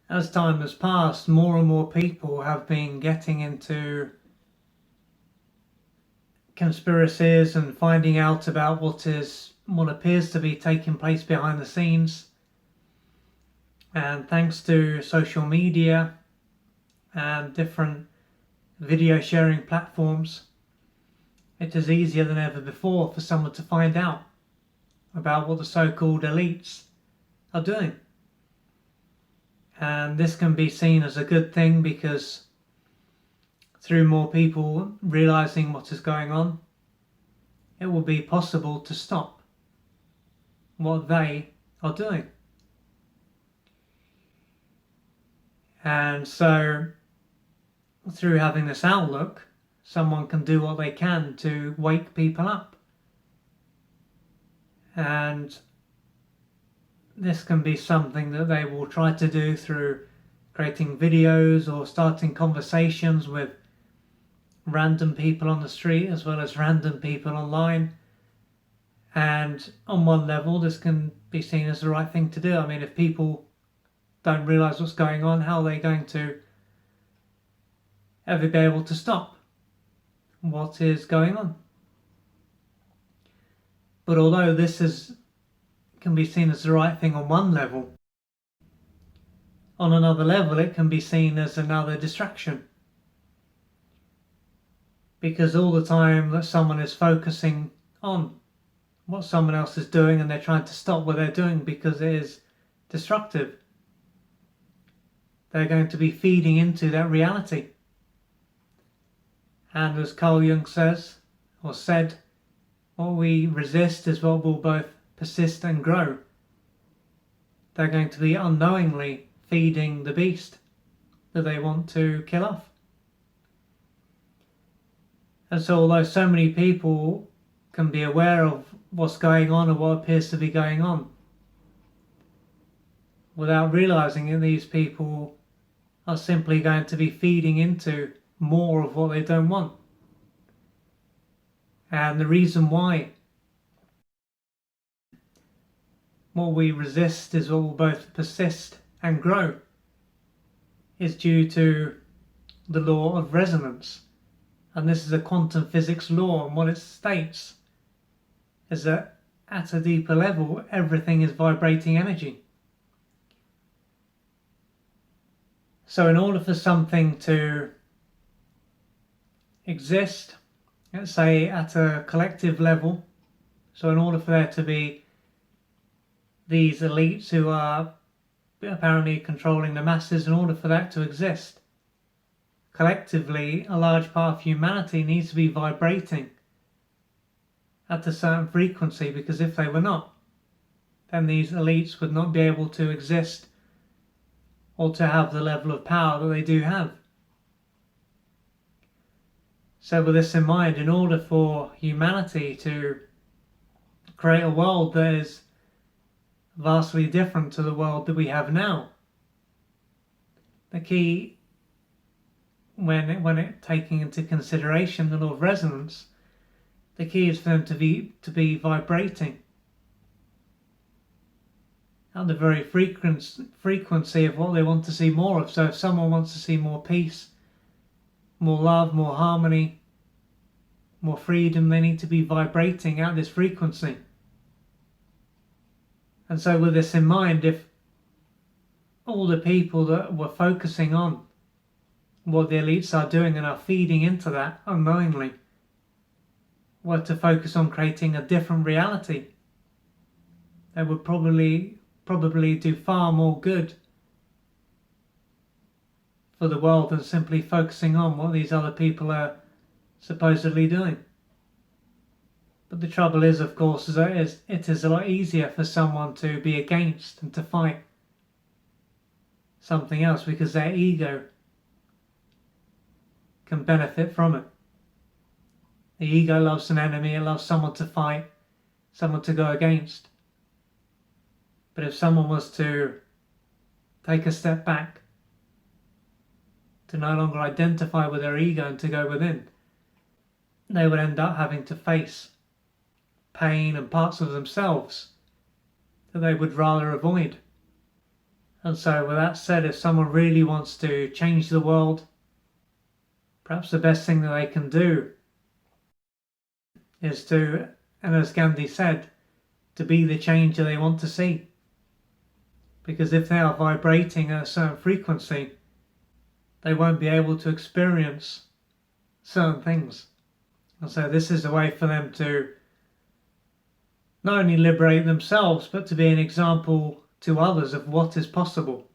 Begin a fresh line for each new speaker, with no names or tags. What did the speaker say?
as time has passed, more and more people have been getting into conspiracies and finding out about what appears to be taking place behind the scenes. And thanks to social media and different video sharing platforms, it is easier than ever before for someone to find out about what the so-called elites are doing. And this can be seen as a good thing because through more people realizing what is going on, it will be possible to stop what they are doing. And so through having this outlook, someone can do what they can to wake people up. And this can be something that they will try to do through creating videos or starting conversations with random people on the street as well as random people online. And on one level, this can be seen as the right thing to do. I mean, if people don't realise what's going on, how are they going to ever be able to stop what is going on? But although this can be seen as the right thing on one level, on another level it can be seen as another distraction. Because all the time that someone is focusing on what someone else is doing and they're trying to stop what they're doing because it is destructive, they're going to be feeding into that reality. And as Carl Jung says, or said, what we resist is what will both persist and grow. They're going to be unknowingly feeding the beast that they want to kill off. And so although so many people can be aware of what's going on or what appears to be going on, without realizing it, these people are simply going to be feeding into more of what they don't want. And the reason why what we resist is what will both persist and grow is due to the law of resonance. And this is a quantum physics law, and what it states is that at a deeper level, everything is vibrating energy. So in order for something to exist, let's say at a collective level, so in order for there to be these elites who are apparently controlling the masses, in order for that to exist, collectively a large part of humanity needs to be vibrating at a certain frequency, because if they were not, then these elites would not be able to exist or to have the level of power that they do have. So with this in mind, in order for humanity to create a world that is vastly different to the world that we have now, the key, when it taking into consideration the law of resonance, the key is for them to be vibrating at the very frequency of what they want to see more of. So if someone wants to see more peace, more love, more harmony, more freedom, they need to be vibrating at this frequency. And so with this in mind, if all the people that were focusing on what the elites are doing and are feeding into that unknowingly were to focus on creating a different reality, they would probably do far more good for the world than simply focusing on what these other people are supposedly doing. But the trouble is, of course, it is a lot easier for someone to be against and to fight something else because their ego can benefit from it. The ego loves an enemy, it loves someone to fight, someone to go against. But if someone was to take a step back, to no longer identify with their ego and to go within, they would end up having to face pain and parts of themselves that they would rather avoid. And so, with that said, if someone really wants to change the world, perhaps the best thing that they can do is to, and as Gandhi said, to be the change that they want to see. Because if they are vibrating at a certain frequency, they won't be able to experience certain things. And so this is a way for them to not only liberate themselves, but to be an example to others of what is possible.